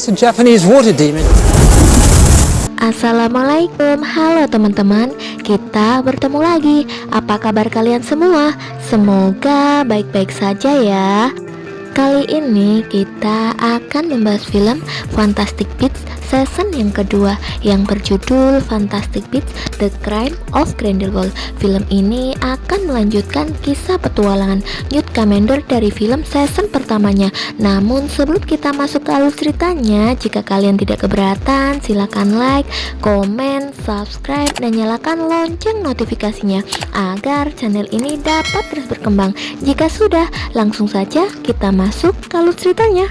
a Japanese water demon. Assalamualaikum, halo teman-teman, kita bertemu lagi. Apa kabar kalian semua? Semoga baik-baik saja ya. Kali ini kita akan membahas film Fantastic Beasts season yang kedua yang berjudul Fantastic Beasts: The Crime of Grindelwald. Film ini akan melanjutkan kisah petualangan Newt Scamander dari film season pertamanya. Namun sebelum kita masuk ke alur ceritanya, jika kalian tidak keberatan, silakan like, komen, subscribe, dan nyalakan lonceng notifikasinya agar channel ini dapat terus berkembang. Jika sudah, langsung saja kita masuk ke alur ceritanya.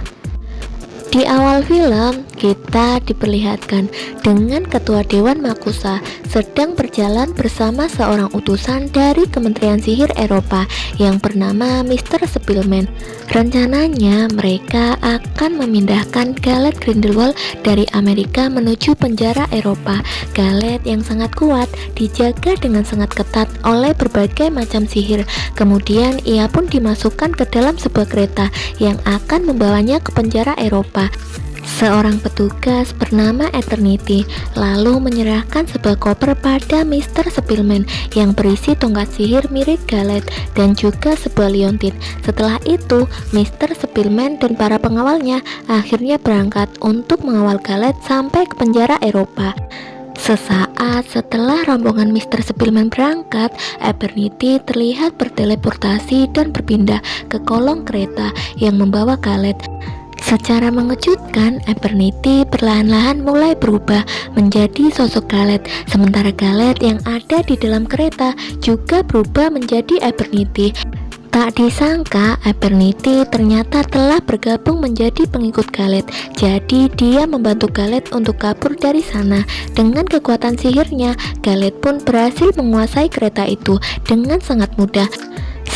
Di awal film, kita diperlihatkan dengan Ketua Dewan Makusa sedang berjalan bersama seorang utusan dari Kementerian Sihir Eropa yang bernama Mr. Spellman. Rencananya mereka akan memindahkan Gallett Grindelwald dari Amerika menuju penjara Eropa. Gallett yang sangat kuat dijaga dengan sangat ketat oleh berbagai macam sihir. Kemudian ia pun dimasukkan ke dalam sebuah kereta yang akan membawanya ke penjara Eropa. Seorang petugas bernama Eternity lalu menyerahkan sebuah koper pada Mr. Spellman yang berisi tongkat sihir mirip Gallett dan juga sebuah liontin. Setelah itu, Mr. Spellman dan para pengawalnya akhirnya berangkat untuk mengawal Gallett sampai ke penjara Eropa. Sesaat setelah rombongan Mr. Spellman berangkat, Eternity terlihat berteleportasi dan berpindah ke kolong kereta yang membawa Gallett. Secara mengejutkan, Eternity perlahan-lahan mulai berubah menjadi sosok Gallett, sementara Gallett yang ada di dalam kereta juga berubah menjadi Eternity. Tak disangka, Eternity ternyata telah bergabung menjadi pengikut Gallett. Jadi dia membantu Gallett untuk kabur dari sana. Dengan kekuatan sihirnya, Gallett pun berhasil menguasai kereta itu dengan sangat mudah.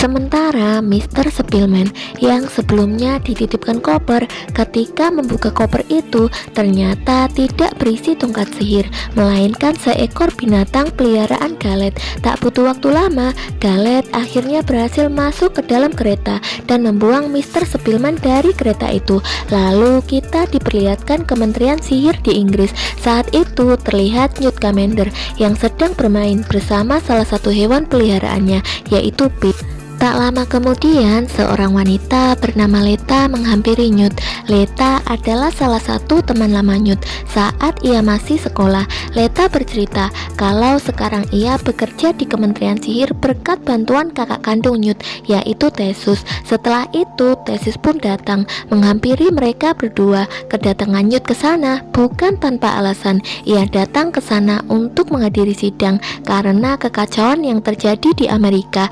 Sementara Mr. Spellman yang sebelumnya dititipkan koper, ketika membuka koper itu ternyata tidak berisi tongkat sihir, melainkan seekor binatang peliharaan Gallett. Tak butuh waktu lama, Gallett akhirnya berhasil masuk ke dalam kereta dan membuang Mr. Spellman dari kereta itu. Lalu kita diperlihatkan Kementerian Sihir di Inggris. Saat itu terlihat Newt Scamander yang sedang bermain bersama salah satu hewan peliharaannya, yaitu Pip. Tak lama kemudian, seorang wanita bernama Leta menghampiri Newt. Leta adalah salah satu teman lama Newt saat ia masih sekolah. Leta bercerita kalau sekarang ia bekerja di Kementerian Sihir berkat bantuan kakak kandung Newt, yaitu Theseus. Setelah itu, Theseus pun datang menghampiri mereka berdua. Kedatangan Newt ke sana bukan tanpa alasan. Ia datang ke sana untuk menghadiri sidang karena kekacauan yang terjadi di Amerika.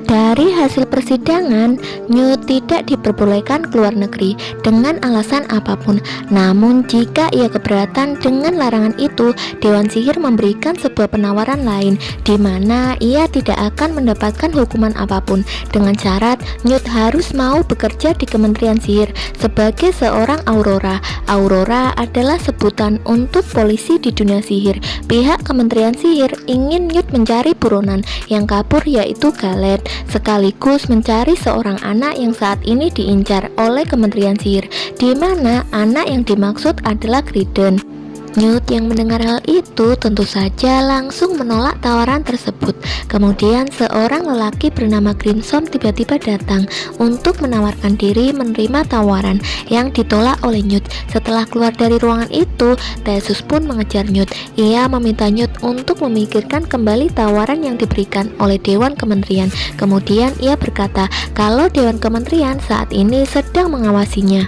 Dari hasil persidangan, Newt tidak diperbolehkan keluar negeri dengan alasan apapun. Namun jika ia keberatan dengan larangan itu, Dewan Sihir memberikan sebuah penawaran lain di mana ia tidak akan mendapatkan hukuman apapun dengan syarat Newt harus mau bekerja di Kementerian Sihir sebagai seorang Aurora. Aurora adalah sebutan untuk polisi di dunia sihir. Pihak Kementerian Sihir ingin Newt mencari buronan yang kabur, yaitu Gallett, sekaligus mencari seorang anak yang saat ini diincar oleh Kementerian Sihir, di mana anak yang dimaksud adalah Griden. Newt yang mendengar hal itu tentu saja langsung menolak tawaran tersebut. Kemudian seorang lelaki bernama Grimson tiba-tiba datang untuk menawarkan diri menerima tawaran yang ditolak oleh Newt. Setelah keluar dari ruangan itu, Theseus pun mengejar Newt. Ia meminta Newt untuk memikirkan kembali tawaran yang diberikan oleh Dewan Kementerian. Kemudian ia berkata kalau Dewan Kementerian saat ini sedang mengawasinya.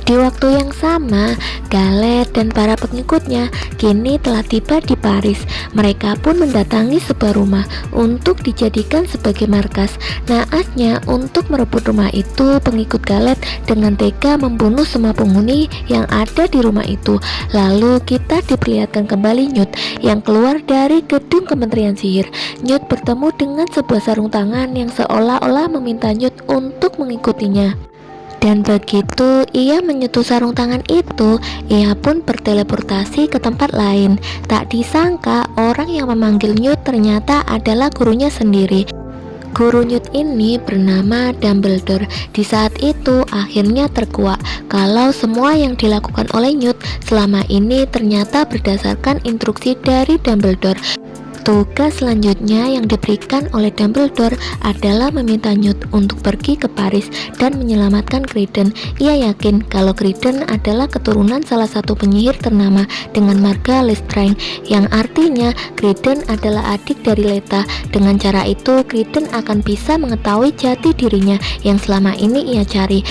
Di waktu yang sama, Gallett dan para pengikutnya kini telah tiba di Paris. Mereka pun mendatangi sebuah rumah untuk dijadikan sebagai markas. Naasnya, untuk merebut rumah itu, pengikut Gallett dengan tega membunuh semua penghuni yang ada di rumah itu. Lalu kita diperlihatkan kembali Newt yang keluar dari gedung Kementerian Sihir. Newt bertemu dengan sebuah sarung tangan yang seolah-olah meminta Newt untuk mengikutinya. Dan begitu ia menyentuh sarung tangan itu, ia pun berteleportasi ke tempat lain. Tak disangka orang yang memanggil Newt ternyata adalah gurunya sendiri. Guru Newt ini bernama Dumbledore. Di saat itu akhirnya terkuak kalau semua yang dilakukan oleh Newt selama ini ternyata berdasarkan instruksi dari Dumbledore. Tugas selanjutnya yang diberikan oleh Dumbledore adalah meminta Newt untuk pergi ke Paris dan menyelamatkan Credence. Ia yakin kalau Credence adalah keturunan salah satu penyihir ternama dengan marga Lestrange, yang artinya Credence adalah adik dari Leta. Dengan cara itu, Credence akan bisa mengetahui jati dirinya yang selama ini ia cari.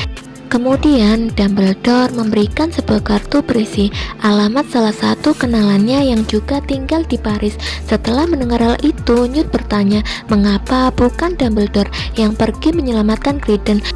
Kemudian Dumbledore memberikan sebuah kartu berisi alamat salah satu kenalannya yang juga tinggal di Paris. Setelah mendengar hal itu, Newt bertanya mengapa bukan Dumbledore yang pergi menyelamatkan Credence.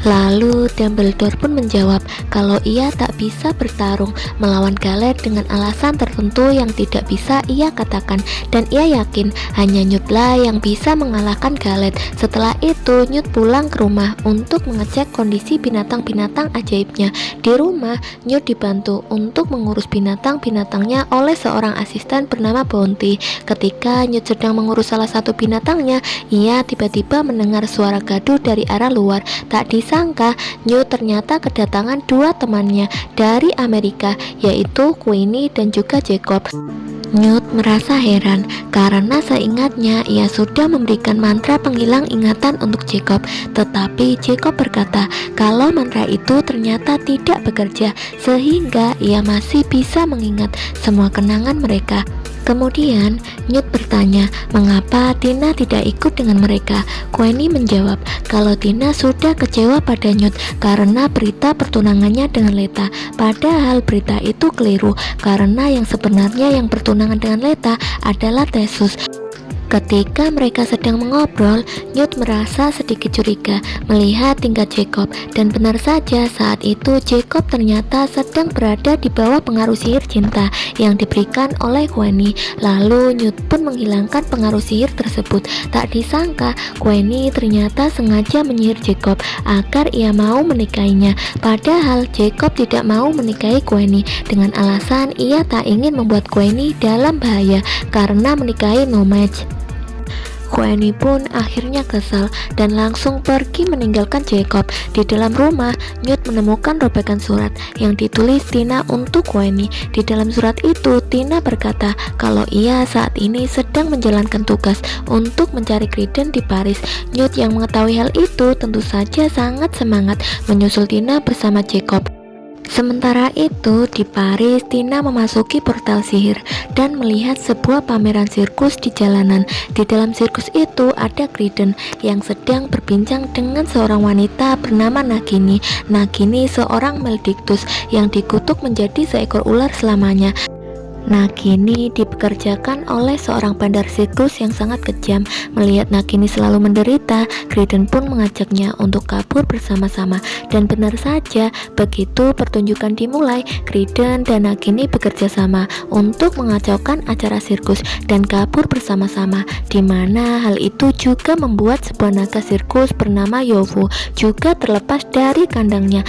Lalu Dumbledore pun menjawab kalau ia tak bisa bertarung melawan Gallert dengan alasan tertentu yang tidak bisa ia katakan, dan ia yakin hanya Newt lah yang bisa mengalahkan Gallert. Setelah itu Newt pulang ke rumah untuk mengecek kondisi binatang-binatang ajaibnya. Di rumah, Newt dibantu untuk mengurus binatang-binatangnya oleh seorang asisten bernama Bounty. Ketika Newt sedang mengurus salah satu binatangnya, ia tiba-tiba mendengar suara gaduh dari arah luar. Tak disangka Newt ternyata kedatangan dua temannya dari Amerika, yaitu Queenie dan juga Jacob. Newt merasa heran karena seingatnya ia sudah memberikan mantra penghilang ingatan untuk Jacob, tetapi Jacob berkata kalau mantra itu ternyata tidak bekerja sehingga ia masih bisa mengingat semua kenangan mereka. Kemudian Newt bertanya mengapa Tina tidak ikut dengan mereka. Queenie menjawab kalau Tina sudah kecewa pada Newt karena berita pertunangannya dengan Leta. Padahal berita itu keliru karena yang sebenarnya yang bertunangan dengan Leta adalah Theseus. Ketika mereka sedang mengobrol, Newt merasa sedikit curiga melihat tingkah Jacob, dan benar saja saat itu Jacob ternyata sedang berada di bawah pengaruh sihir cinta yang diberikan oleh Queenie. Lalu Newt pun menghilangkan pengaruh sihir tersebut. Tak disangka Queenie ternyata sengaja menyihir Jacob agar ia mau menikahinya. Padahal Jacob tidak mau menikahi Queenie dengan alasan ia tak ingin membuat Queenie dalam bahaya karena menikahi no match. Queenie pun akhirnya kesal dan langsung pergi meninggalkan Jacob. Di dalam rumah, Newt menemukan robekan surat yang ditulis Tina untuk Queenie. Di dalam surat itu, Tina berkata kalau ia saat ini sedang menjalankan tugas untuk mencari Credence di Paris. Newt yang mengetahui hal itu tentu saja sangat semangat menyusul Tina bersama Jacob. Sementara itu, di Paris, Tina memasuki portal sihir dan melihat sebuah pameran sirkus di jalanan. Di dalam sirkus itu ada Credence yang sedang berbincang dengan seorang wanita bernama Nagini. Nagini seorang Maledictus yang dikutuk menjadi seekor ular selamanya. Nagini dipekerjakan oleh seorang bandar sirkus yang sangat kejam. Melihat Nagini selalu menderita, Credence pun mengajaknya untuk kabur bersama-sama. Dan benar saja, begitu pertunjukan dimulai, Credence dan Nagini bekerja sama untuk mengacaukan acara sirkus dan kabur bersama-sama, di mana hal itu juga membuat sebuah naga sirkus bernama Yofu juga terlepas dari kandangnya.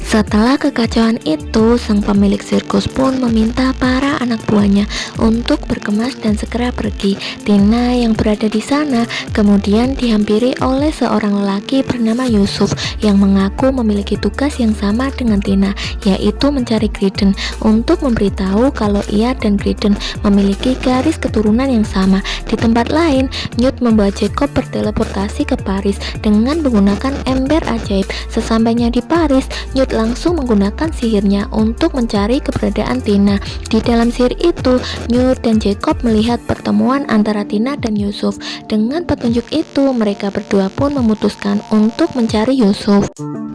Setelah kekacauan itu, sang pemilik sirkus pun meminta para anak buahnya untuk berkemas dan segera pergi. Tina yang berada di sana kemudian dihampiri oleh seorang lelaki bernama Yusuf yang mengaku memiliki tugas yang sama dengan Tina, yaitu mencari Credence untuk memberitahu kalau ia dan Credence memiliki garis keturunan yang sama. Di tempat lain, Newt membawa Jacob berteleportasi ke Paris dengan menggunakan ember ajaib. Sesampainya di Paris, Newt langsung menggunakan sihirnya untuk mencari keberadaan Tina. Di dalam sihir itu, Newt dan Jacob melihat pertemuan antara Tina dan Yusuf. Dengan petunjuk itu, mereka berdua pun memutuskan untuk mencari Yusuf.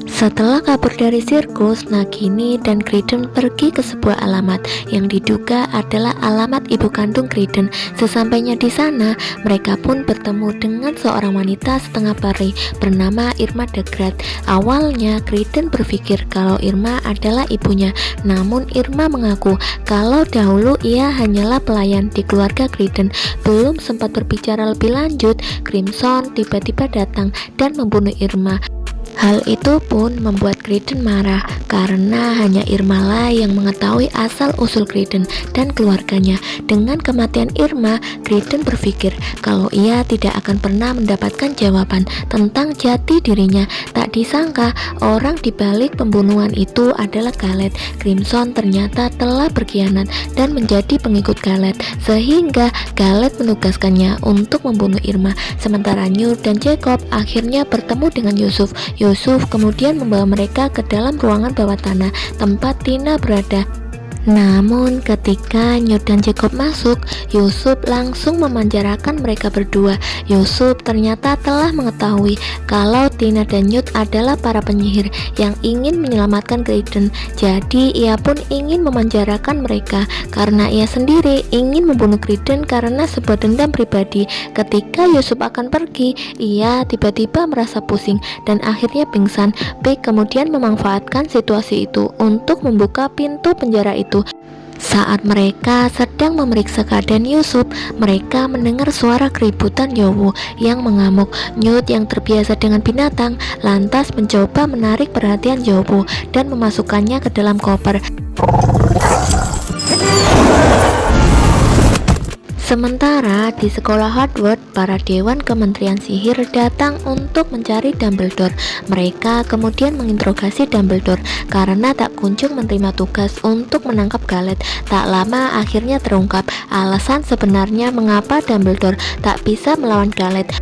Setelah kabur dari sirkus, Nagini dan Credence pergi ke sebuah alamat yang diduga adalah alamat ibu kandung Credence. Sesampainya di sana, mereka pun bertemu dengan seorang wanita setengah peri bernama Irma the Great. Awalnya Credence berpikir kalau Irma adalah ibunya, namun Irma mengaku kalau dahulu ia hanyalah pelayan di keluarga Credence. Belum sempat berbicara lebih lanjut, Crimson tiba-tiba datang dan membunuh Irma. Hal itu pun membuat Kriden marah karena hanya Irma lah yang mengetahui asal-usul Kriden dan keluarganya. Dengan kematian Irma, Kriden berpikir kalau ia tidak akan pernah mendapatkan jawaban tentang jati dirinya. Tak disangka orang dibalik pembunuhan itu adalah Galed. Crimson ternyata telah berkhianat dan menjadi pengikut Galed, sehingga Galed menugaskannya untuk membunuh Irma. Sementara Newt dan Jacob akhirnya bertemu dengan Yusuf. Yusuf kemudian membawa mereka ke dalam ruangan bawah tanah tempat Tina berada. Namun ketika Newt dan Jacob masuk, Yusuf langsung memanjarakan mereka berdua. Yusuf ternyata telah mengetahui kalau Tina dan Newt adalah para penyihir yang ingin menyelamatkan Kriden. Jadi ia pun ingin memanjarakan mereka karena ia sendiri ingin membunuh Kriden karena sebuah dendam pribadi. Ketika Yusuf akan pergi, ia tiba-tiba merasa pusing dan akhirnya pingsan. Pig kemudian memanfaatkan situasi itu untuk membuka pintu penjara itu. Saat mereka sedang memeriksa keadaan Yusuf, mereka mendengar suara keributan Yowo yang mengamuk. Newt yang terbiasa dengan binatang lantas mencoba menarik perhatian Yowo dan memasukkannya ke dalam koper. Sementara di sekolah Hogwarts, para dewan Kementerian Sihir datang untuk mencari Dumbledore. Mereka kemudian menginterogasi Dumbledore karena tak kunjung menerima tugas untuk menangkap Galed. Tak lama akhirnya terungkap alasan sebenarnya mengapa Dumbledore tak bisa melawan Galed.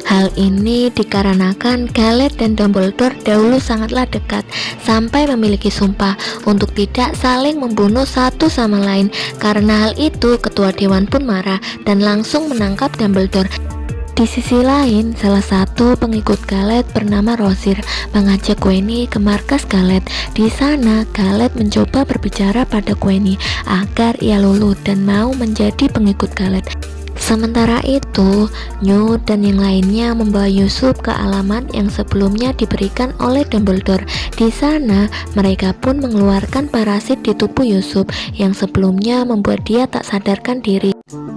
Hal ini dikarenakan Galed dan Dumbledore dahulu sangatlah dekat sampai memiliki sumpah untuk tidak saling membunuh satu sama lain. Karena hal itu, ketua dewan pun marah dan langsung menangkap Dumbledore. Di sisi lain, salah satu pengikut Galed bernama Rosir mengajak Queenie ke markas Galed. Di sana, Galed mencoba berbicara pada Queenie agar ia luluh dan mau menjadi pengikut Galed. Sementara itu, Newt dan yang lainnya membawa Yusuf ke alamat yang sebelumnya diberikan oleh Dumbledore. Di sana, mereka pun mengeluarkan parasit di tubuh Yusuf yang sebelumnya membuat dia tak sadarkan diri.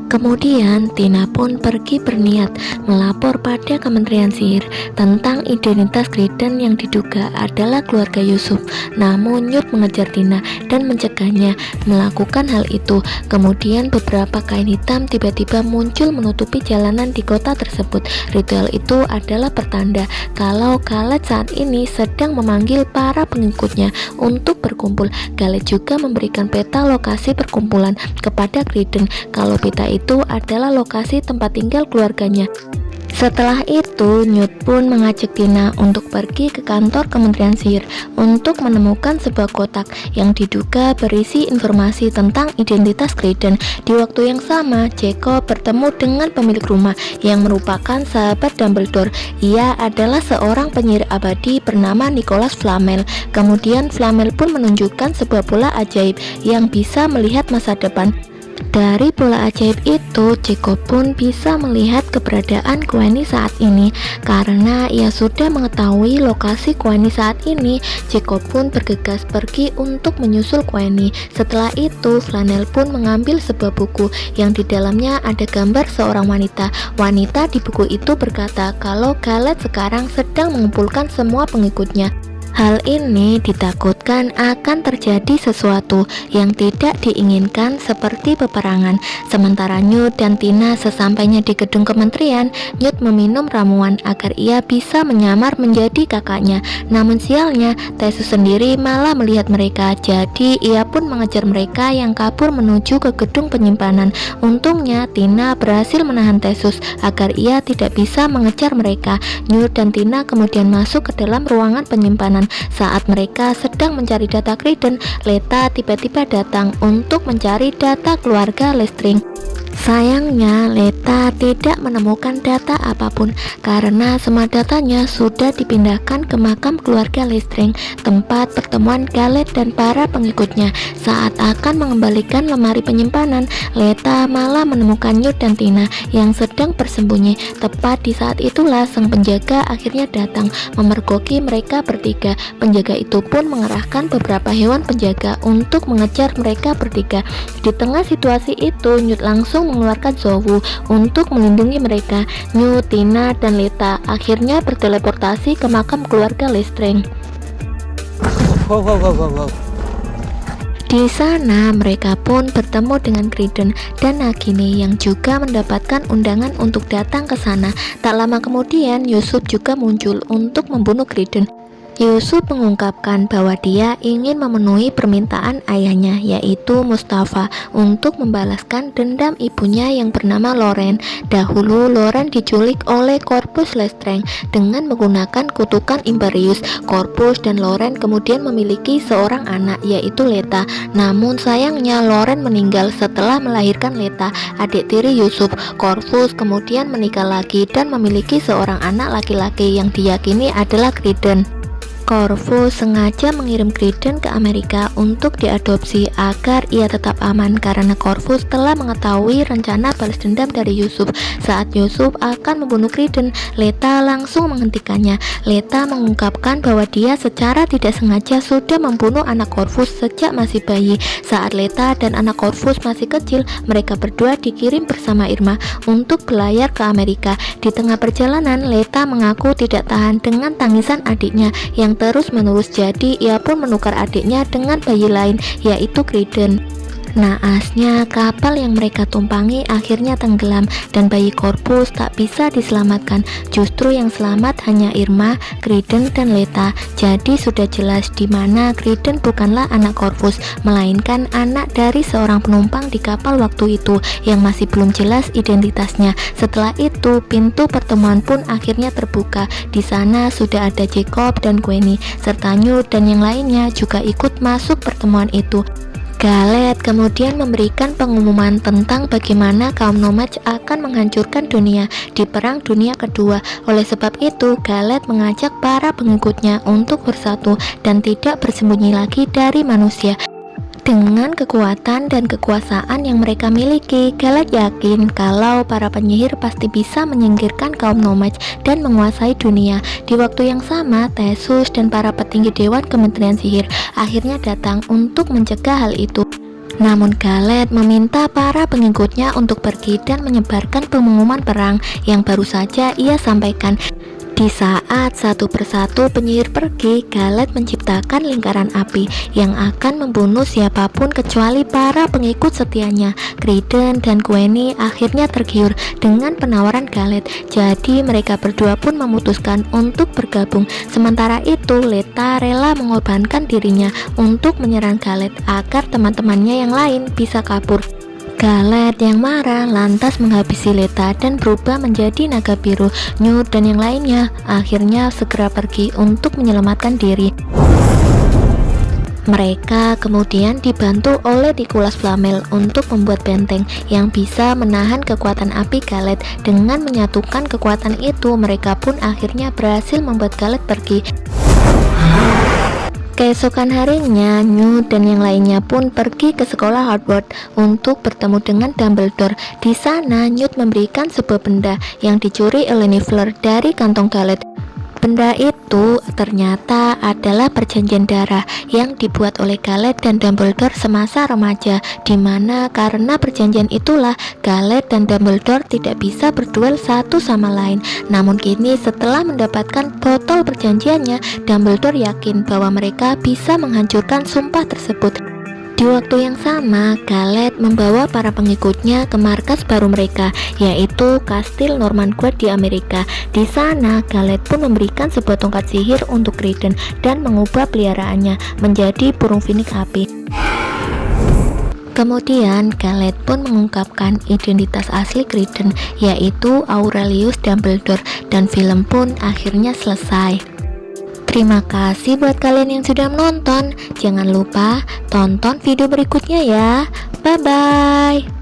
Kemudian Tina pun pergi berniat melapor pada Kementerian Sihir tentang identitas Kriden yang diduga adalah keluarga Yusuf. Namun Newt mengejar Tina dan mencegahnya melakukan hal itu. Kemudian beberapa kain hitam tiba-tiba muncul menutupi jalanan di kota tersebut. Ritual itu adalah pertanda kalau Galed saat ini sedang memanggil para pengikutnya untuk berkumpul. Galed juga memberikan peta lokasi perkumpulan kepada Kriden kalau peta itu adalah lokasi tempat tinggal keluarganya. Setelah itu, Newt pun mengajak Tina untuk pergi ke kantor Kementerian Sihir untuk menemukan sebuah kotak yang diduga berisi informasi tentang identitas Kriden. Di waktu yang sama, Jacob bertemu dengan pemilik rumah yang merupakan sahabat Dumbledore. Ia adalah seorang penyihir abadi bernama Nicholas Flamel. Kemudian Flamel pun menunjukkan sebuah bola ajaib yang bisa melihat masa depan. Dari bola ajaib itu, Jacob pun bisa melihat keberadaan Queenie saat ini. Karena ia sudah mengetahui lokasi Queenie saat ini, Jacob pun bergegas pergi untuk menyusul Queenie. Setelah itu, Flanel pun mengambil sebuah buku yang di dalamnya ada gambar seorang wanita. Wanita di buku itu berkata kalau Galed sekarang sedang mengumpulkan semua pengikutnya. Hal ini ditakutkan akan terjadi sesuatu yang tidak diinginkan seperti peperangan. Sementara Newt dan Tina sesampainya di gedung kementerian, Newt meminum ramuan agar ia bisa menyamar menjadi kakaknya. Namun sialnya, Theseus sendiri malah melihat mereka, jadi ia pun mengejar mereka yang kabur menuju ke gedung penyimpanan. Untungnya Tina berhasil menahan Theseus agar ia tidak bisa mengejar mereka. Newt dan Tina kemudian masuk ke dalam ruangan penyimpanan. Saat mereka sedang mencari data Kriden, Leta tiba-tiba datang untuk mencari data keluarga Lestring. Sayangnya, Leta tidak menemukan data apapun karena semua datanya sudah dipindahkan ke makam keluarga Lestring, tempat pertemuan Galed dan para pengikutnya. Saat akan mengembalikan lemari penyimpanan, Leta malah menemukan Newt dan Tina yang sedang bersembunyi. Tepat di saat itulah sang penjaga akhirnya datang memergoki mereka bertiga. Penjaga itu pun mengerahkan beberapa hewan penjaga untuk mengejar mereka bertiga. Di tengah situasi itu, Newt langsung langsung mengeluarkan Zowu untuk melindungi mereka. Newt, Tina, dan Leta akhirnya berteleportasi ke makam keluarga Lestrange. Wow. Di sana mereka pun bertemu dengan Creedon dan Nagini yang juga mendapatkan undangan untuk datang ke sana. Tak lama kemudian Yusuf juga muncul untuk membunuh Creedon. Yusuf mengungkapkan bahwa dia ingin memenuhi permintaan ayahnya, yaitu Mustafa, untuk membalaskan dendam ibunya yang bernama Loren. Dahulu Loren diculik oleh Corvus Lestrange dengan menggunakan kutukan Imbarius. Corvus dan Loren kemudian memiliki seorang anak, yaitu Leta. Namun sayangnya Loren meninggal setelah melahirkan Leta, adik tiri Yusuf. Corvus kemudian menikah lagi dan memiliki seorang anak laki-laki yang diyakini adalah Creedon. Corvus sengaja mengirim Creedon ke Amerika untuk diadopsi agar ia tetap aman karena Corvus telah mengetahui rencana balas dendam dari Yusuf. Saat Yusuf akan membunuh Creedon, Leta langsung menghentikannya. Leta mengungkapkan bahwa dia secara tidak sengaja sudah membunuh anak Corvus sejak masih bayi. Saat Leta dan anak Corvus masih kecil, mereka berdua dikirim bersama Irma untuk berlayar ke Amerika. Di tengah perjalanan, Leta mengaku tidak tahan dengan tangisan adiknya yang terus-menerus, jadi ia pun menukar adiknya dengan bayi lain, yaitu Creedon. Naasnya kapal yang mereka tumpangi akhirnya tenggelam dan bayi Corvus tak bisa diselamatkan. Justru yang selamat hanya Irma, Creedon, dan Leta. Jadi sudah jelas di mana Creedon bukanlah anak Corvus, melainkan anak dari seorang penumpang di kapal waktu itu yang masih belum jelas identitasnya. Setelah itu pintu pertemuan pun akhirnya terbuka. Di sana sudah ada Jacob dan Queenie serta Newt dan yang lainnya juga ikut masuk pertemuan itu. Galed kemudian memberikan pengumuman tentang bagaimana kaum Nomads akan menghancurkan dunia di Perang Dunia Kedua. Oleh sebab itu, Galed mengajak para pengikutnya untuk bersatu dan tidak bersembunyi lagi dari manusia. Dengan kekuatan dan kekuasaan yang mereka miliki, Galed yakin kalau para penyihir pasti bisa menyingkirkan kaum Nomads dan menguasai dunia. Di waktu yang sama, Theseus dan para petinggi Dewan Kementerian Sihir akhirnya datang untuk mencegah hal itu. Namun Galed meminta para pengikutnya untuk pergi dan menyebarkan pengumuman perang yang baru saja ia sampaikan. Di saat satu persatu penyihir pergi, Galed menciptakan lingkaran api yang akan membunuh siapapun kecuali para pengikut setianya. Creedon dan Queenie akhirnya tergiur dengan penawaran Galed, jadi mereka berdua pun memutuskan untuk bergabung. Sementara itu, Leta rela mengorbankan dirinya untuk menyerang Galed agar teman-temannya yang lain bisa kabur. Galed yang marah lantas menghabisi Leta dan berubah menjadi naga biru. Newt dan yang lainnya akhirnya segera pergi untuk menyelamatkan diri. Mereka kemudian dibantu oleh Nicholas Flamel untuk membuat benteng yang bisa menahan kekuatan api Galed. Dengan menyatukan kekuatan itu, mereka pun akhirnya berhasil membuat Galed pergi. Keesokan harinya, Newt dan yang lainnya pun pergi ke sekolah Hogwarts untuk bertemu dengan Dumbledore. Di sana, Newt memberikan sebuah benda yang dicuri oleh Niffler dari kantong Galed. Benda itu ternyata adalah perjanjian darah yang dibuat oleh Galed dan Dumbledore semasa remaja, di mana karena perjanjian itulah Galed dan Dumbledore tidak bisa berduel satu sama lain. Namun kini setelah mendapatkan botol perjanjiannya, Dumbledore yakin bahwa mereka bisa menghancurkan sumpah tersebut. Di waktu yang sama, Galed membawa para pengikutnya ke markas baru mereka, yaitu Kastil Normanquart di Amerika. Di sana, Galed pun memberikan sebuah tongkat sihir untuk Creedon dan mengubah peliharaannya menjadi burung finik api. Kemudian, Galed pun mengungkapkan identitas asli Creedon, yaitu Aurelius Dumbledore, dan film pun akhirnya selesai. Terima kasih buat kalian yang sudah menonton. Jangan lupa tonton video berikutnya ya. Bye bye.